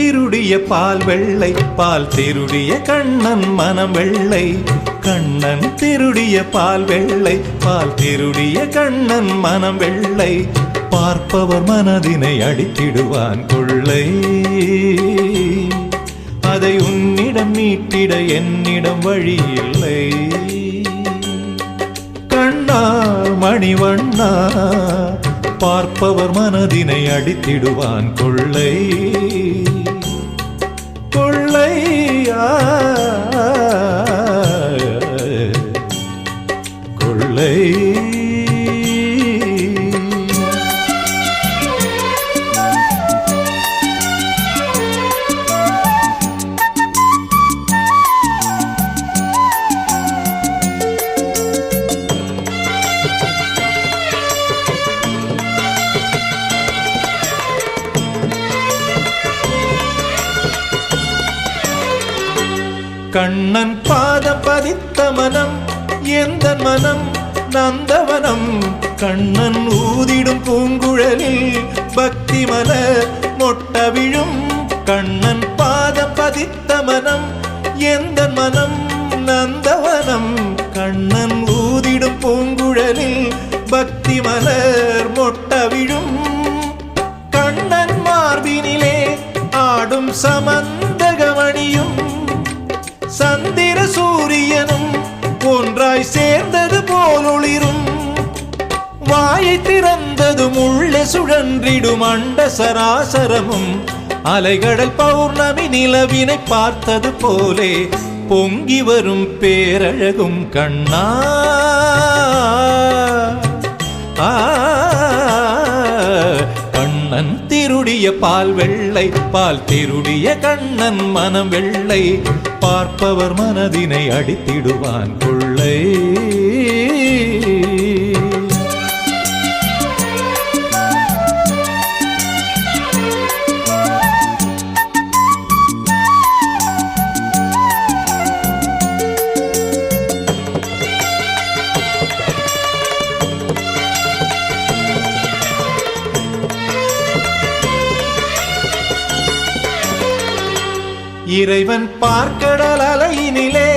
திருடிய பால் வெள்ளை, பால் திருடிய கண்ணன் மனம் வெள்ளை. கண்ணன் திருடிய பால் வெள்ளை, பால் திருடிய கண்ணன் மனம் வெள்ளை. பார்ப்பவர் மனதினை அடித்திடுவான் கொள்ளை. அதை உன்னிடம் மீட்டிட என்னிடம் வழி இல்லை. கண்ணா மணிவண்ணா, பார்ப்பவர் மனதினை அடித்திடுவான் கொள்ளை. கொள்ளையா கொள்ளை. கண்ணன் பாதம் பதித்த மனம் எந்த மனம் நந்தவனம். கண்ணன் ஊதிடும் பூங்குழலில் பக்தி மலர் மொட்ட விழும். கண்ணன் பாதம் பதித்த மனம் எந்த மனம் நந்தவனம். கண்ணன் ஊதிடும் பூங்குழலில் பக்தி மலர் மொட்ட விழும். கண்ணன் மார்பினிலே ஆடும் சமந்தகமணியும் சந்திர சூரியனும் ஒன்றாய் சேர்ந்தது போல் ஒளிரும். வாயை திறந்ததும் உள்ளே சுழன்றிடும் அண்ட சராசரமும் அலைகடல் பௌர்ணமி நிலவினை பார்த்தது போலே பொங்கி வரும் பேரழகும் கண்ணா. கண்ணன் திருடிய பால் வெள்ளை, பால் திருடிய கண்ணன் மனம் வெள்ளை. பார்ப்பவர் மனதினை அடித்திடுவான் கொள்ளை. இறைவன் பார்க்கடல் அலையினிலே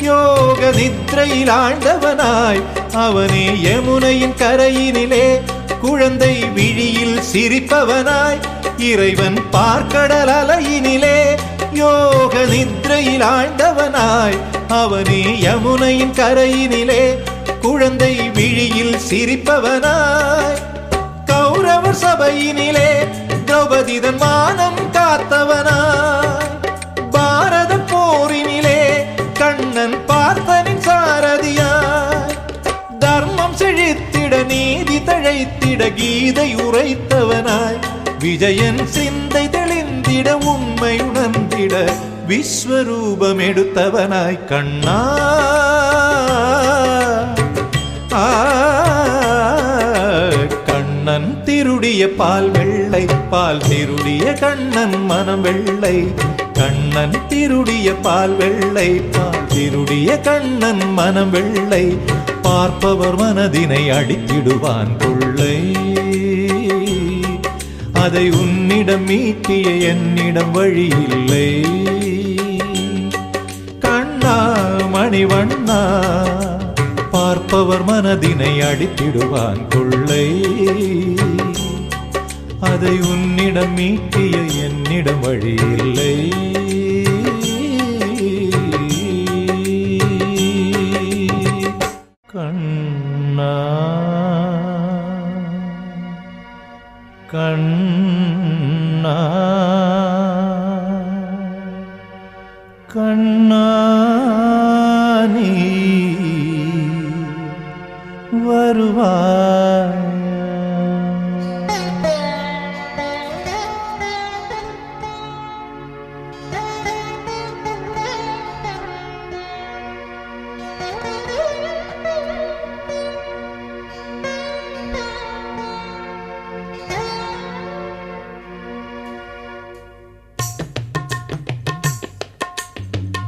யோக நித்ரையில் ஆழ்ந்தவனாய். அவனே யமுனையின் கரையினிலே குழந்தை விழியில் சிரிப்பவனாய். இறைவன் பார்க்கடல் அலையினிலே யோக நித்ரையில் ஆழ்ந்தவனாய். அவனே யமுனையின் கரையினிலே குழந்தை விழியில் சிரிப்பவனாய். கௌரவர் சபையினிலே திரௌபதிதன் மானம் காத்தவனாய். பாரத போரினிலே கண்ணன் பார்த்தனின் சாரதியாய். தர்மம் செழித்திட நீதி தழைத்திட கீதை உரைத்தவனாய். விஜயன் சிந்தை தெளிந்திட உண்மை உணர்ந்திட விஸ்வரூபம் எடுத்தவனாய் கண்ணா. கண்ணன் திருடிய பால் வெள்ளை, பால் திருடிய கண்ணன் மனம் வெள்ளை. கண்ணன் திருடிய பால் வெள்ளை, பால் திருடிய கண்ணன் மனம் வெள்ளை. பார்ப்பவர் மனதினை அடித்திடுவான் கொள்ளை. அதை உன்னிடம் மீட்டிய என்னிடம் வழி இல்லை. கண்ணா மணிவண்ணா, பார்ப்பவர் மனதினை அடித்திடுவான் கொள்ளை. அதை உன்னிடம் மீட்டிய என்னிடம் வழி இல்லை. கண்ணா கண்ணா கண்ணா, நீ வருவாய்.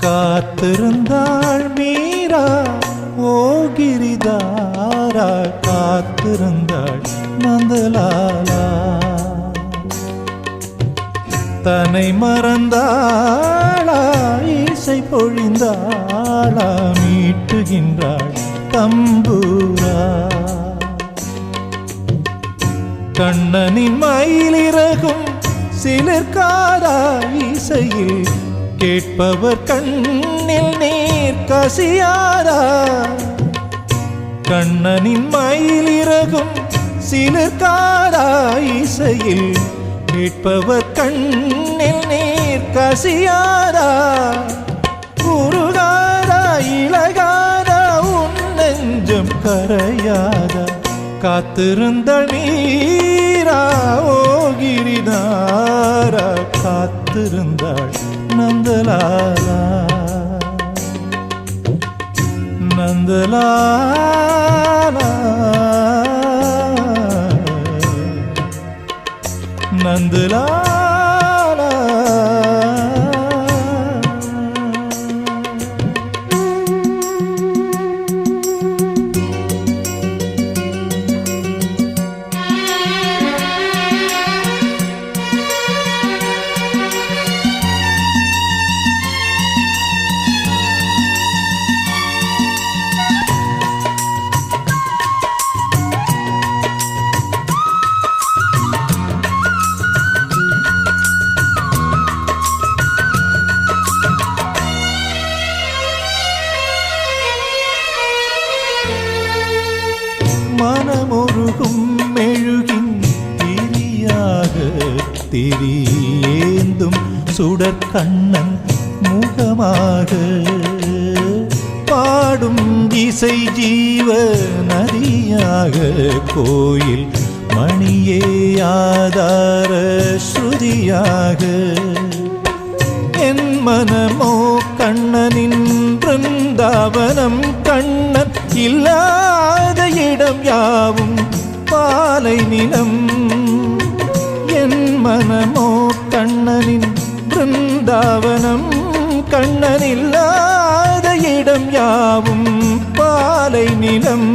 காத்திருந்தாள் மீரா ஓ கிரிதாரா. காத்திருந்தாள் நந்தலாலா. தன்னை மறந்தாளா இசை பொழிந்தாளா மீட்டுகின்றாள் தம்பூரா. கண்ணனின் மயிலிறகும் சிலிர்க்காதா இசையில் கேட்பவர் கண்ணில் நீர் கசியாதா. கண்ணனின் மயிலிறகும் சிலிர்க்காதா இசையில் கேட்பவர் கண்ணில் நீர் கசியாதா. உருகாதா இளகாதா உன் நெஞ்சம் கரையாதா. காத்திருந்தாள் மீரா ஓ கிரிதாரா காத்திருந்தாள் நந்தலாலா. நந்தலாலா நந்தலாலா. மனமுருகும் மெழுகின் திரியாக திரியேந்தும் சுடற்கண்ணன் முகமாக பாடும் இசை ஜீவ நதியாக கோயில் மணியே ஆதார ஸ்ருதியாக. என் மனமோ கண்ணனின் பிருந்தாவனம் கண்ணன் இல்லாத இடம் யாவும் பாலை நிலம். என் மனமோ கண்ணனின் பிருந்தாவனம் கண்ணன் இல்லாத இடம் யாவும் பாலை நிலம்.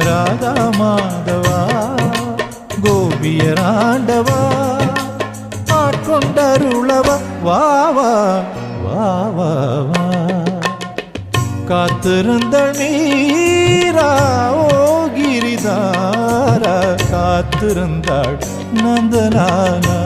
ராதா மாதவா கோபியராண்டவா ஆட்கொண்டருளவா வாவா வாவா வா. காத்திருந்தாள் மீரா ஓ கிரிதாரா காத்திருந்தாள் நந்தலாலா.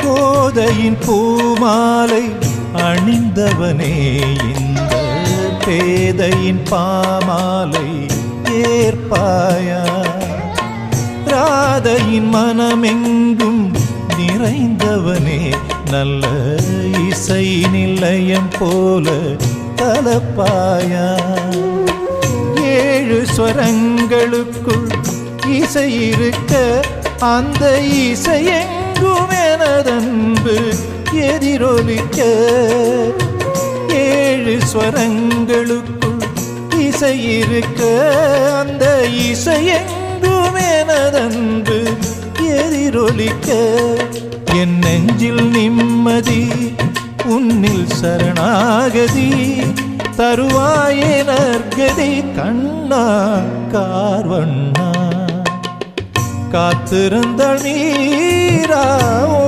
கோதையின் பூமாலை அணிந்தவனே இந்த பேதையின் பாமாலை ஏற்பாயா. ராதையின் மனமெங்கும் நிறைந்தவனே நல்ல இசை நிலையம் போல கலப்பாயா. ஏழு ஸ்வரங்களுக்குள் இசை இருக்க அந்த இசையெங்கும் எனதன்பு எதிரொலிக்க. ஏழு ஸ்வரங்களுக்குள் இசை இருக்க அந்த இசையெங்கும் எனதன்பு எதிரொலிக்க. என் நெஞ்சில் நிம்மதி உன்னில் சரணாகதி தருவாயே நற்கதி கண்ணா கார்வண்ணா. காத்திருந்தாள் மீரா ஓ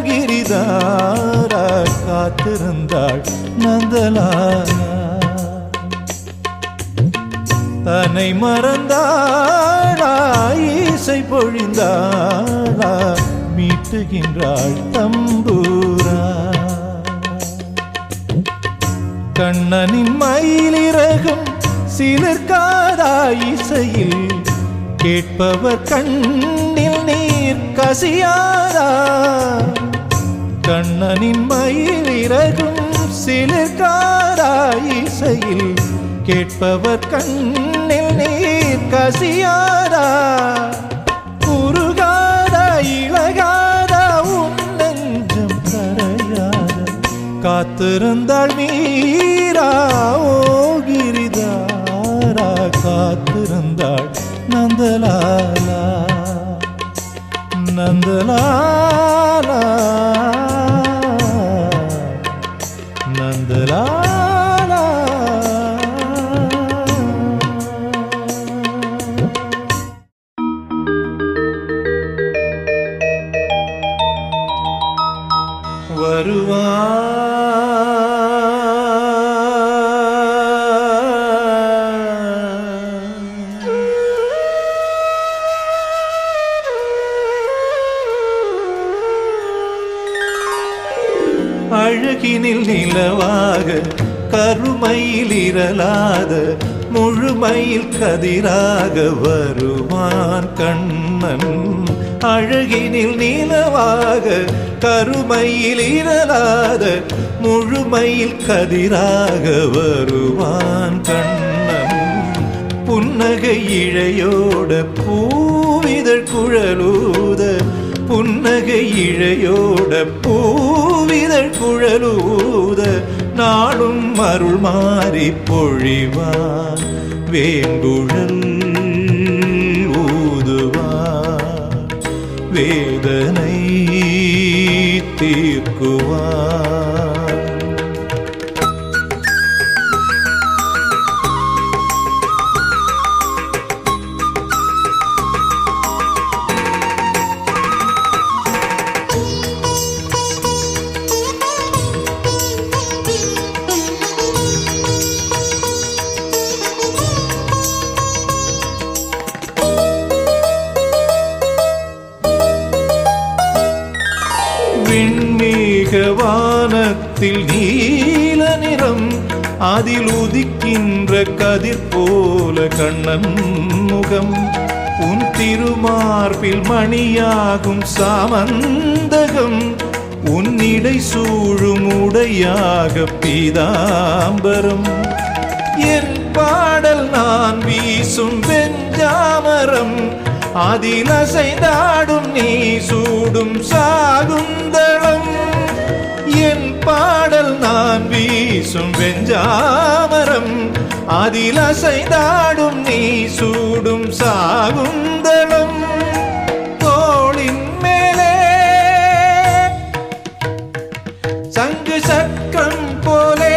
கிரிதாரா காத்திருந்தாள் நந்தலாலா. தன்னை மறந்தாளா இசை பொழிந்தாளா மீட்டுகின்றாள் தம்பூரா. கண்ணனின் மயிலிறகும் சிலிர்க்காதா இசையில் கேட்பவர் கண்ணில் நீர் கசியாதா. கண்ணனின் மயிலிறகும் சிலிர்க்காதா இசையில் கேட்பவர் கண்ணில் நீர் கசியாதா உருகாதா இழகாதா உன் நெஞ்சம் கரையாத காத்திருந்தாள் மீரா ஓ கிரிதாரா காத்திருந்தாள் நந்தலாலா நந்தலாலா நந்தலாலா வருவா அழகினில் நிலவாக கருமையில் இரலாத முழுமையில் கதிராக வருவான் கண்ணன் அழகினில் நிலவாக கருமையில் இரலாத முழுமையில் கதிராக வருவான் கண்ணன் புன்னகை இழையோட பூவிதழ் குழலூத புன்னகை இழையோட பூவிதழ் குழலூத நாளும் அருள் மாறி பொழிவான் வேங்குழல் ஊதுவான் வேதனை தீர்க்குவான் வானத்தில் நீல நிறம் அதில் உதிக்கின்ற கதிர் போல கண்ணன் முகம் உன் திருமார்பில் மணியாகும் சாமந்தகம் உன்னிடை சூழும் உடையாக பீதாம்பரம் என் பாடல் நான் வீசும் வெஞ்சாமரம் அதில் அசைந்தாடும் நீ சூடும் சாகுந்தளம் என் பாடல் நான் வீசும் வெஞ்சாமரம் அதில் அசைந்தாடும் நீ சூடும் சாகுந்தளம் தோளின் மேலே சங்கு சக்கரம் போலே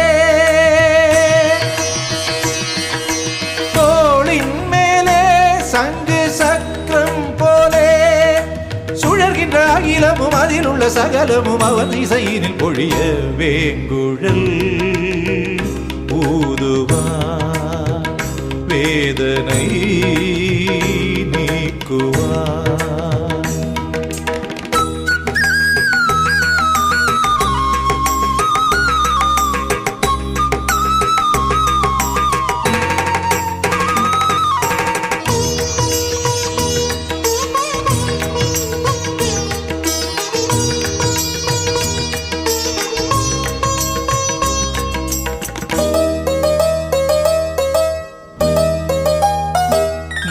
தோளின் மேலே சங்கு சக்கரம் போலே சுழல்கின்ற அகிலமும் அதில் உள்ள சகலமும் அவன் இசையினில் பொழிய வேங்குழல் ஊதுவான் வேதனை நீக்குவான்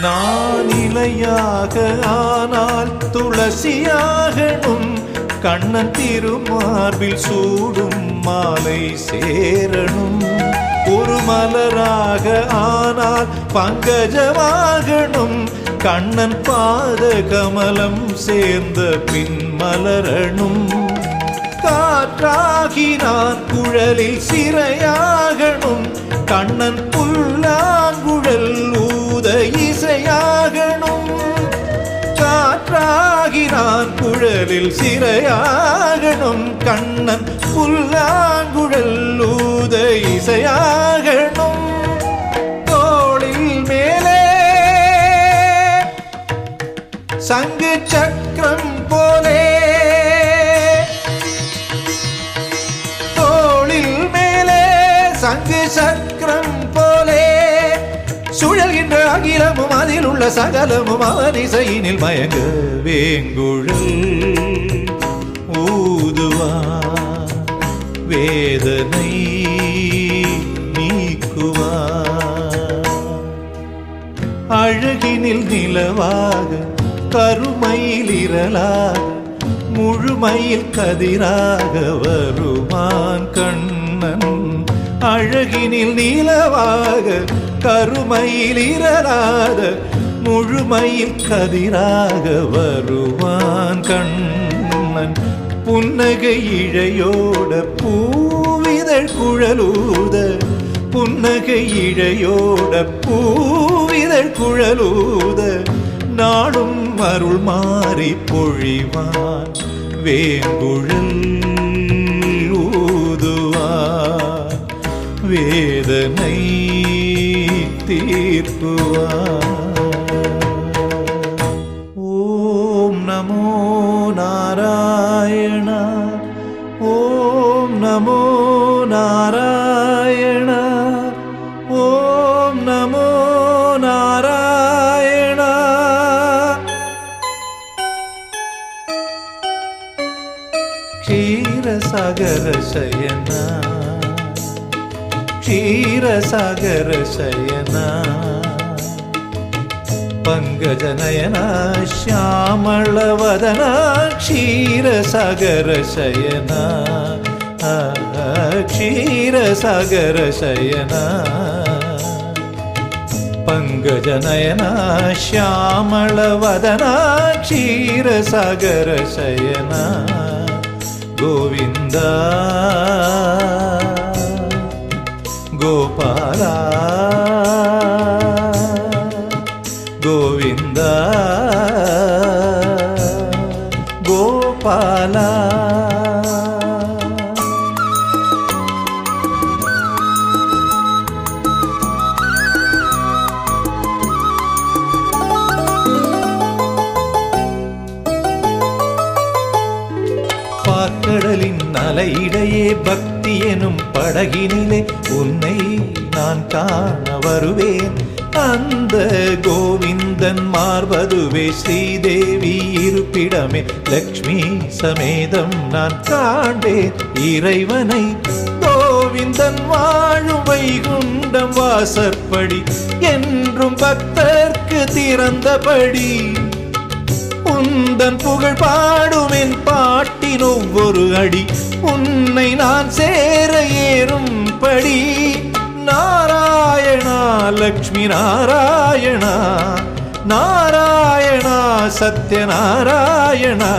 நான் இலையாக ஆனால் துளசியாகணும் கண்ணன் திருமார்பில் சூடும் மாலை சேரணும் ஒரு மலராக ஆனால் பங்கஜமாகணும் கண்ணன் பாத கமலம் சேர்ந்த பின் மலரணும் காற்றாகி நான் குழலில் சிறையாகணும் கண்ணன் புல்லாங்குழல் ஊத இசையாகணும் காற்றாகி நான் குழலில் சிறையாகணும் கண்ணன் புல்லாங்குழல் ஊத இசையாகணும் தோளில் மேலே சங்கு சக்கரம் போலே தோளில் மேலே சங்கு சக்கரம் போலே சுழல்கின்ற அகிலமும் அதில் உள்ள சகலமும் அவன் இசையினில் மயங்க வேங்குழல் ஊதுவான் வேதனை நீக்குவான் அழகினில் நிலவாக கருமையில் இரலாக முழுமையில் கதிராக வருவான் கண்ணன். அழகினில் நிலவாக கருமையில் இரலாக முழுமையில் கதிராக வருவான் கண்ணன். புன்னகை இழையோட பூவிதழ் குழலூத புன்னகை இழையோட பூவிதழ் குழலூத நாடும் அருள் மாறி பொழிவான் வேங்குழல் ஊதுவான் வேதனை தீர்ப்புவான். ஓம் நமோ நாராயண ஓம் நமோ நாராயண ஓம் நமோ நாராயண. க்ஷீரசாகர சயனா க்ஷீரசாகர சயனா பங்கஜநயனா ಶ್ಯಾಮಳವದನ ಕ್ಷೀರಸಾಗರ ಶಯನ ಕ್ಷೀರಸಾಗರ ಶಯನ ಪಂಕಜನಯನ ಶ್ಯಾಮಳವದನ ಕ್ಷೀರಸಾಗರ ಶಯನ ಗೋವಿಂದ ಗೋಪಾಲ ಗೋವಿಂದ ಗೋಪಾಲ. பார்க்கடலின் அலையிடையே பக்தி எனும் படகினிலே உன்னை நான் காண வருவேன். அந்த கோவிந்தன் மார்பதுவே ஸ்ரீதேவி இருப்பிடமே லக்ஷ்மி சமேதம் நான் காண்பேன் இறைவனை. கோவிந்தன் வாழும் வைகுண்டம் வாசற்படி என்றும் பக்தர்க்கு திறந்தபடி. உந்தன் புகழ் பாடும் என் பாட்டின் ஒவ்வொரு அடி உன்னை நான் சேர ஏறும்படி. நாராயணா லக்ஷ்மி நாராயணா நாராயணா சத்யநாராயணா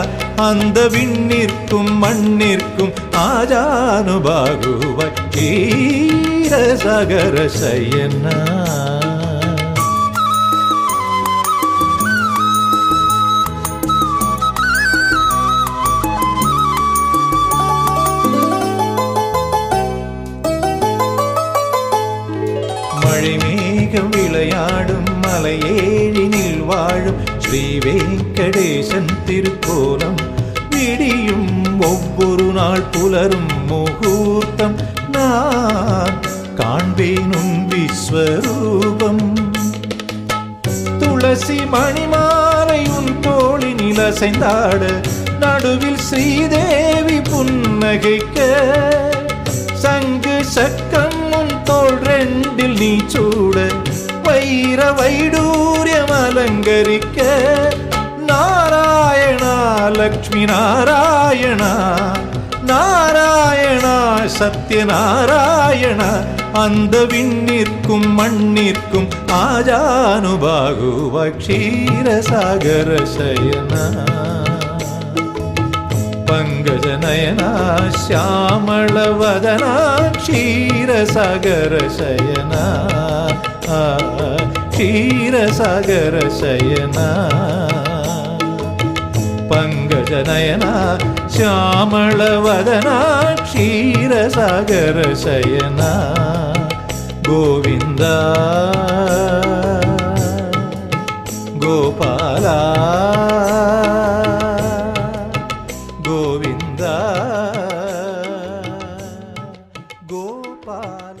அந்த விண்ணிற்கும் மண்ணிற்கும் ஆஜானுபாகுவ க்ஷீரசாகர சயனா. மழைமேகம் விளையாடும் மலையேழினில் வாழும் ஸ்ரீ வெங்கடேசன் திருக்கோலம். விடியும் ஒவ்வொரு நாள் புலரும் முகூர்த்தம் நான் காண்பேன் உன் விஸ்வரூபம். துளசி மணிமாலை உன் தோளினில் அசைந்தாட நடுவில் ஸ்ரீதேவி புன்னகைக்க. சங்கு சக்கம் உன் தோள் ரெண்டில் நீ சூட வைர வைடூரியம் அலங்கரிக்க. நாராயணா லக்ஷ்மி நாராயணா நாராயணா சத்யநாராயணா அந்த விண்ணிற்கும் மண்ணிற்கும் ஆஜானுபாகுவ க்ஷீரசாகர சயனா. பங்கஜநயனா ಶ್ಯಾಮಳವದನ ಕ್ಷೀರಸಾಗರ ಶಯನ ಕ್ಷೀರಸಾಗರ ಶಯನ ಪಂಕಜನಯನ ಶ್ಯಾಮಳವದನ ಕ್ಷೀರಸಾಗರ ಶಯನ ಗೋವಿಂದ ಗೋಪಾಲ ಗೋವಿಂದ ಗೋಪಾಲ.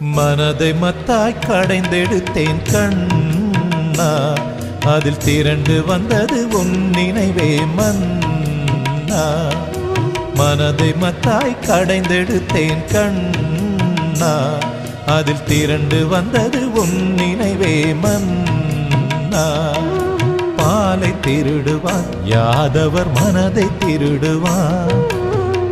மனதை மத்தாய் கடைந்தெடுத்தேன் கண்ணா, அதில் திரண்டு வந்தது உன் நினைவே மன்னா. மனதை மத்தாய் கடைந்தெடுத்தேன் கண்ணா, அதில் திரண்டு வந்தது உன் நினைவே மன்னா. பாலை திருடுவான் யாதவர் மனதை திருடுவான்,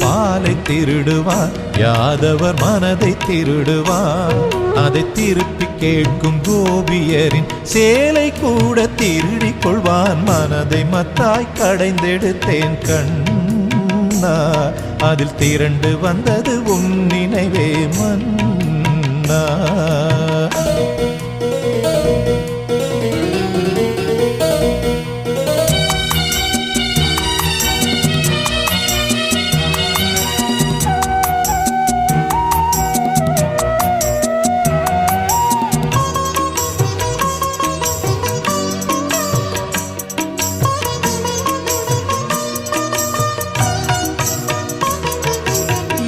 பாலை திருடுவான் யாதவர் மனதை திருடுவான். அதை திருப்பி கேட்கும் கோபியரின் சேலை கூட திருடிக் கொள்வான். மனதை மத்தாய் கடைந்தெடுத்தேன் கண்ணா, அதில் திரண்டு வந்தது உன் நினைவே மன்னா.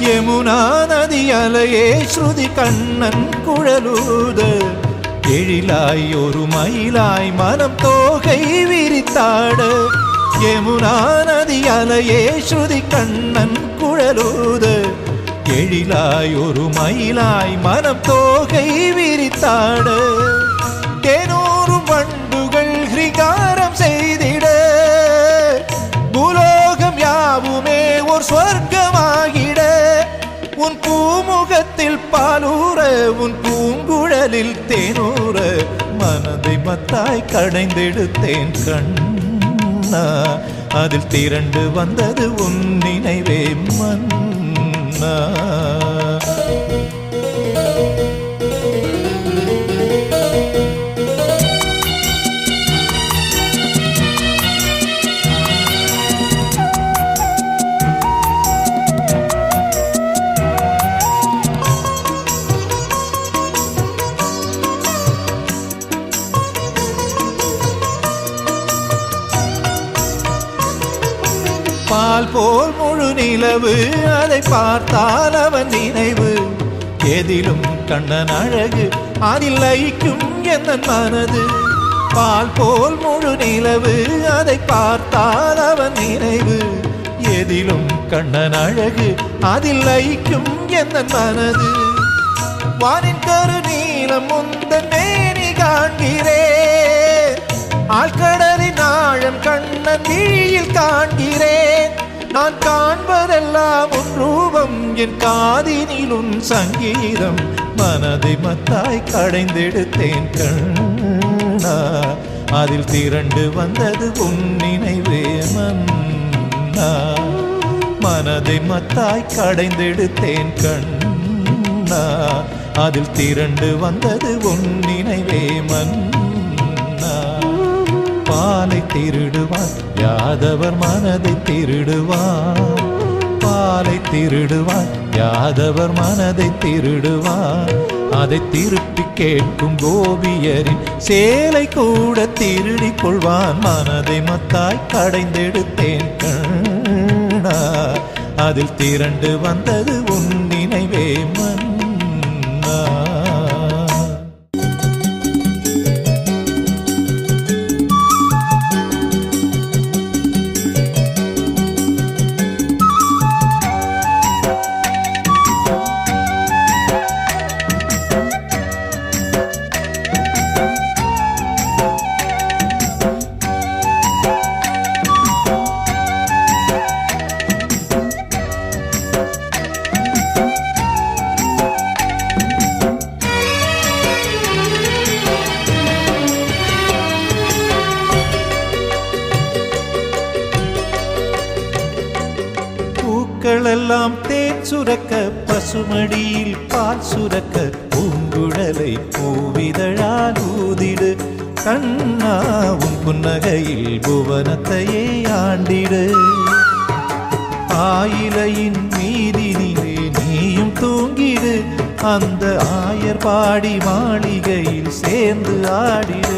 யமுனா நதி அலையே ஸ்ருதி கண்ணன் குழலூத, எழிலாய் ஒரு மயிலாய் மனம் தோகை விரித்தாட. யமுனா நதி அலையே ஸ்ருதி கண்ணன் குழலூத, எழிலாய் ஒரு மயிலாய் மனம் தோகை விரித்தாட. தேனூரும் வண்டுகள் ஹிரிகாரம் செய்திட, பூலோகம் யாவுமே ஒரு சொர்க்கமாகிட. உன் பூமுகத்தில் பாலூர, உன் பூங்குழலில் தேனூர. மனதை மத்தாய் கடைந்தெடுத்தேன் கண்ணா, அதில் திரண்டு வந்தது உன் நினைவே மன்னா. பால் போல் முழு நிலவு, அதை பார்த்தால் அவன் நினைவு. எதிலும் கண்ணன் அழகு, அதில் லயிக்கும் என் மனது. பால் போல் முழு நிலவு, அதை பார்த்தால் அவன் நினைவு. எதிலும் கண்ணன் அழகு, அதில் லயிக்கும் என் மனது. வானின் கரு நீலம் முந்தன் மேனி காண்கிறேன், ஆழ்கடலின் ஆழம் கண்ணன் விழியில் காண்கிறேன். நான் காண்பதெல்லாம் உன் ரூபம், என் காதினில் உன் சங்கீதம். மனதை மத்தாய் கடைந்தெடுத்தேன் கண்ணா, அதில் திரண்டு வந்தது உன் நினைவே மன்னா. மனதை மத்தாய் கடைந்தெடுத்தேன் கண்ணா, அதில் திரண்டு வந்தது உன் நினைவே மன்னா. பாலை திருடுவான் யாதவர் மனதை திருடுவான், பாலை திருடுவான் யாதவர் மனதை திருடுவான். அதை திருப்பி கேட்கும் கோபியரின் சேலை கூட திருடிக் கொள்வான். மனதை மத்தாய் கடைந்தெடுத்தேன் கண்ணா, அதில் திரண்டு வந்தது உன் நினைவே மன்னா. பூக்களெல்லாம் தேன் சுரக்க, பசுமடியில் பால் சுரக்க. பூங்குழலை பூவிதழால் ஊதிடு கண்ணா, உன் புன்னகையில் புவனத்தையே ஆண்டிடு. ஆயிலையின் மீதினிலே நீயும் தூங்கிடு, அந்த ஆயர் பாடி மாளிகையில் சேர்ந்து ஆடிடு.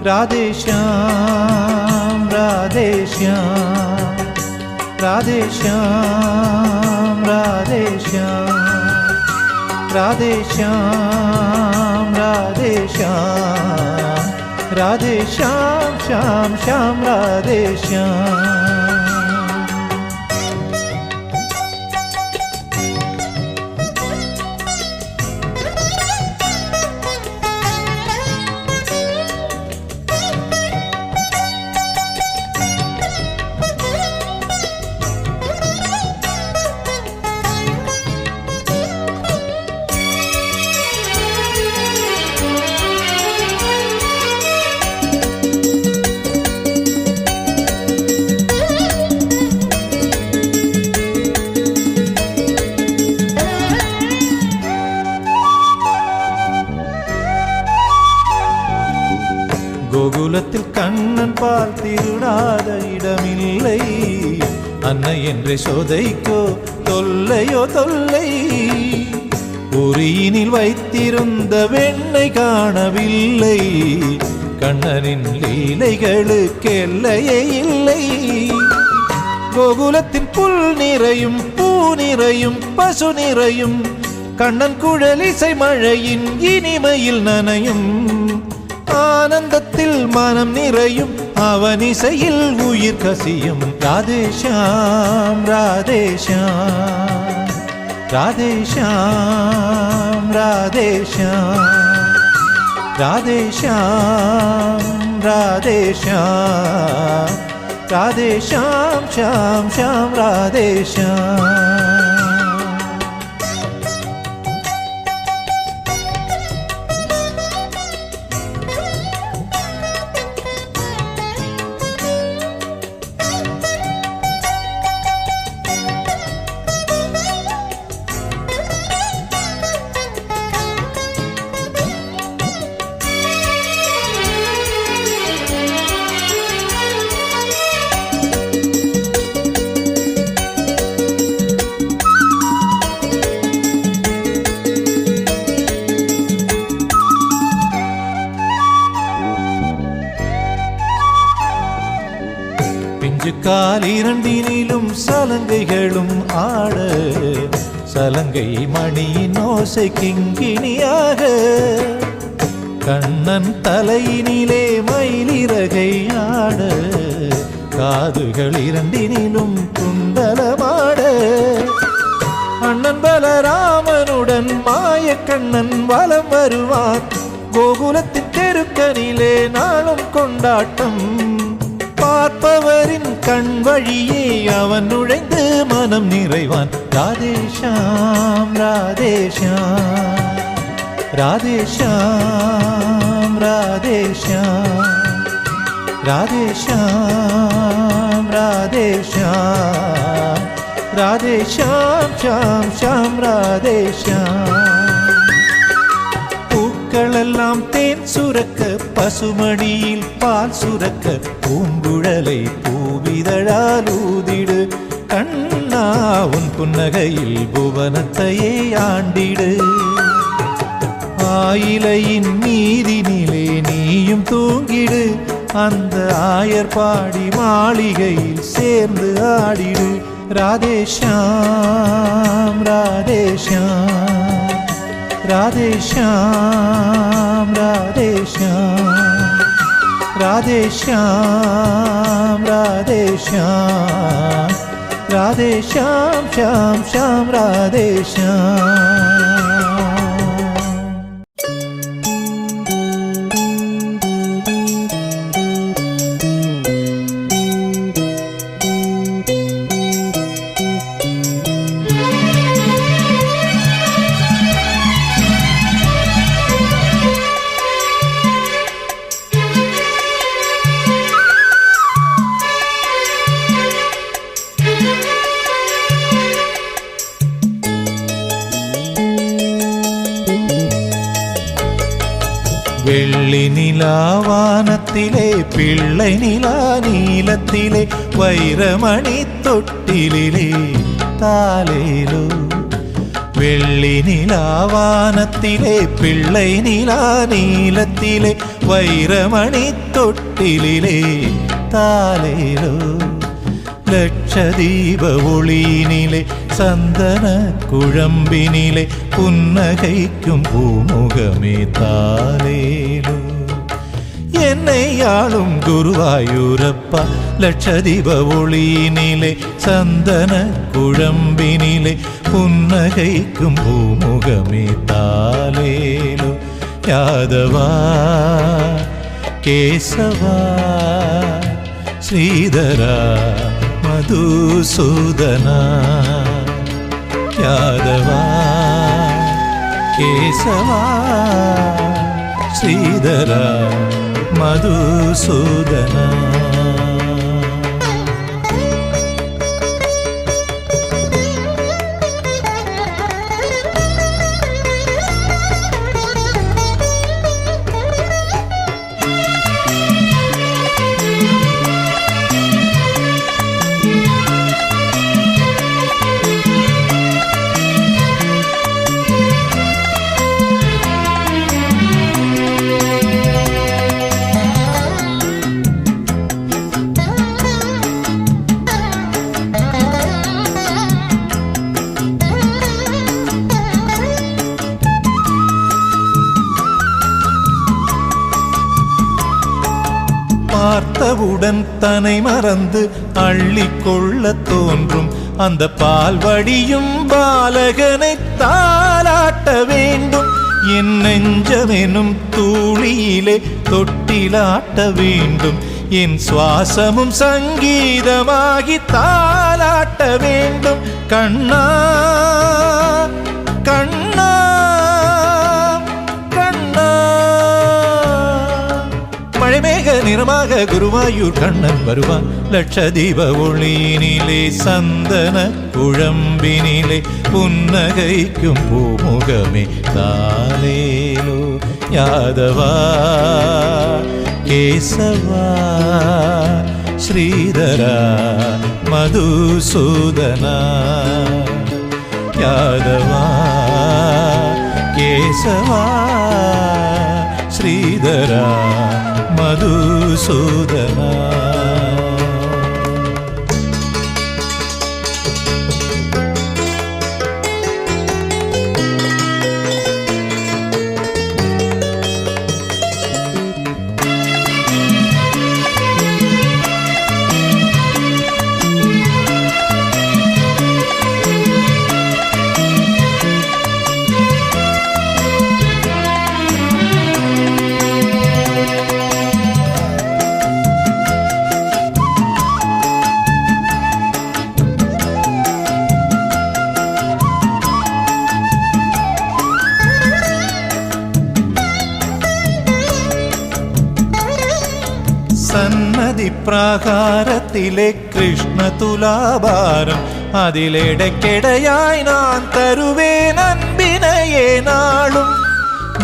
ராதேஷ்யாம் ராதேஷ்யாம் ராதேஷ்யாம் ராதேஷ்யாம். राधे श्याम राधे श्याम राधे श्याम श्याम श्याम राधे श्याम கோகுலத்தில் கண்ணன் பால் திருடாத இடமில்லை அன்னை என்ற சோதைக்கோ தொல்லையோ தொல்லை உரியினில் வைத்திருந்த வெண்ணெய் காணவில்லை கண்ணனின் லீலைகளுக்கு எல்லையே இல்லை கோகுலத்தின் புல் நிறையும் பூ நிறையும் பசு நிறையும் கண்ணன் குழலிசை மழையின் இனிமையில் நனையும் ஆனந்தத்தில் மனம் நிறையும் அவன் இசையில் உயிர் கசியும் ராதே ஷாம் ராதே ஷாம் ராதே ஷாம் ராதே ஷாம் ராதே ஷாம் ராதே ஷாம் ராதே ஷாம் ஷாம் ஷாம் ராதே ஷாம் கால் இரண்டினிலும் சலங்கைகளும் ஆட சலங்கை மணியின் ஓசை கிங்கிணியாக கண்ணன் தலையினிலே மயிலிறகை ஆட காதுகள் இரண்டினிலும் குண்டலமாட அண்ணன் பலராமனுடன் மாயக்கண்ணன் வலம் வருவார் கோகுலத்தின் தெருக்கனிலே நாளும் கொண்டாட்டம் பார்ப்பவரின் கண் வழியே அவன் நுழைந்து மனம் நிறைவான் ராதே ஷாம் ராதே ஷாம் ராதே ஷாம் ராதே ஷாம் ராதே ஷாம் ராதே ஷாம் ராதே ஷாம் ஷாம் ஷாம் ராதே ஷாம் பூக்களெல்லாம் தேன் சுரக்க பசுமடியில் பால் சுரக்க பூங்குழலை பூவிதழால் ஊதிடு கண்ணா உன் புன்னகையில் புவனத்தையே ஆண்டிடு ஆயிலையின் நீதினிலே நீயும் தூங்கிடு அந்த ஆயர்பாடி மாளிகையில் சேர்ந்து ஆடிடு ராதே ஷாம் ராதே ஷாம் ராதே ஷாம் ராதே ஷாம் ராதே ஷாம் ராதே ஷாம் ராதே ஷாம் ஷாம் ஷாம் ராதே ஷாம் வெள்ளி நிலாவானத்திலே பிள்ளை நிலா நீலத்திலே வைரமணி தொட்டிலே தாலேலோ வெள்ளி நிலாவானத்திலே பிள்ளை நிலா நீலத்திலே வைரமணி தொட்டிலே தாலேலோ லட்சதீப ஒளியினிலே சந்தன குழம்பினிலே புன்னகைக்கும் பூமுகமே தாலேலோ. என்னை ஆளும் குருவாயூரப்பா லட்சதீப ஒளியினிலே சந்தன குழம்பினிலே புன்னகைக்கும் பூமுகமே தாலேலோ. யாதவா கேசவா ஸ்ரீதரா மதுசூதனா. யாதவா கேசவா ஸ்ரீதரா மதுசூதனா. பார்த்தவுடன் தன்னை மறந்து அள்ளிக்கொள்ள தோன்றும் அந்த பால் வடியும் பாலகனை தாலாட்ட வேண்டும். என் நெஞ்சமெனும் தூளியிலே தொட்டிலாட்ட வேண்டும். என் சுவாசமும் சங்கீதமாகி தாலாட்ட வேண்டும். கண்ணா கண்ணா மழைமேக நிறமாக குருவாயூர் கண்ணன் வருவான். லட்சதீப ஒளியினிலே சந்தன குழம்பினிலே புன்னகைக்கும் பூமுகமே தாலேலோ. யாதவா கேசவா ஸ்ரீதரா மதுசூதனா. யாதவா கேசவா ஸ்ரீதரா மதுசூதனா. സന്നദ്ധി പ്രാകാരത്തിലെ കൃഷ്ണ തുലാഭാരം അതിലിടയ്ക്കിടയായി ഞാൻ തരുവേൻ അൻപിനയെ നാളും.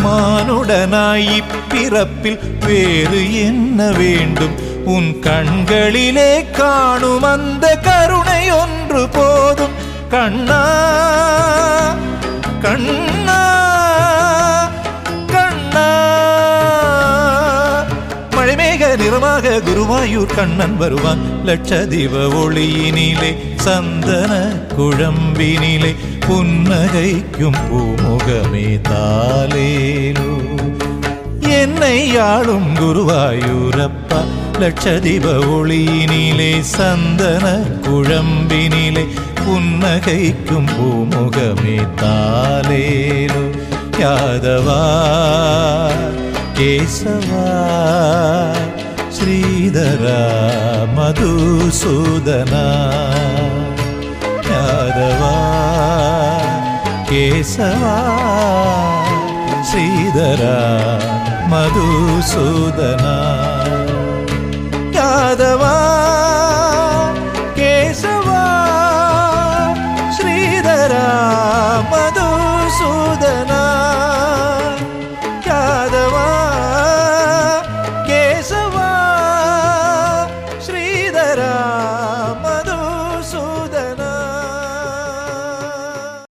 മാനുടനായി പിറപ്പിൽ വേறு என்ன வேண்டும்? உன் கண்களிலே காணும் அந்த கருணை ஒன்று போதும். கண்ணா கண்ணா கண்ணா. மழைமேக நிறமாக குருவாயூர் கண்ணன் வருவான். லட்சதீப ஒளியினிலே சந்தன குழம்பினிலே புன்னகைக்கும் பூமுகமே தாலேலோ. என்னை ஆளும் குருவாயூரப்பா லட்சதீப ஒளியினிலே சந்தன குழம்பினிலே புன்னகைக்கும் பூமுகமே தாலேலோ. யாதவா கேசவா ஸ்ரீதரா மதுசூதனா. யாதவா கேசவா ஸ்ரீதரா மதுசூதனா. யாதவா